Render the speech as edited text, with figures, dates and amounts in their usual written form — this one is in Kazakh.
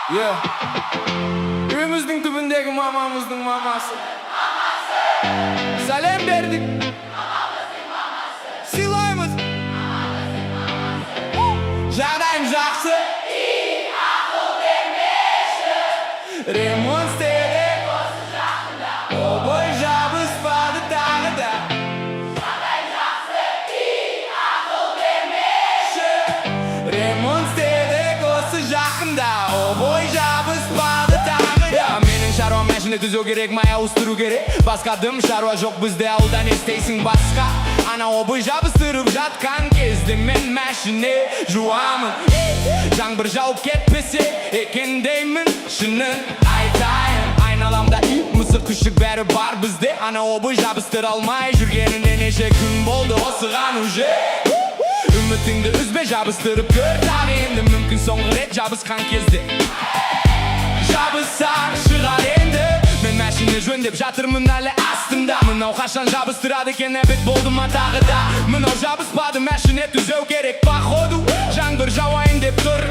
Үйіміздің түбіндегі мамамыздың мамасы. Сәлем бердік. Сыйлаймыз. Жағдайым жақсы. Ақыл бермеші. Ремонт істедік осы жақында. Обой жабыспады тағы да. Жағдайым жақсы. Ақыл бермеші. Ремонт істедік осы жақында. Обой жабыспады тағы да. Менің шаруам мәшіні түзу керек, май ауыстыру керек. Басқа дым шаруа жоқ бізде, ауылда не істейсің басқа. Ана обой жабыстырып жатқан кезде мен мәшіне жуамын. Жаңбыр жауып кетпесе екен деймін, шынын айтайын. Айналамда ит мысық күшік бәрі бар бізде. Ана обой жабыстыра алмай жүргеніне неше күн болды осыған уже. Үмітіңді үзбе, жабыстырып көр тағы енді, мүмкін соңғы рет жабысқан кезде. Жабысаң шығар енді, мен мәшіне жөндеп жатырмын әлі астында. Мынау қашан жабыстырады екен, әбет болды ма тағы да. Мынау жабыспады, мәшіне түзеу керек походу. Жаңбыр жауайын деп тұр,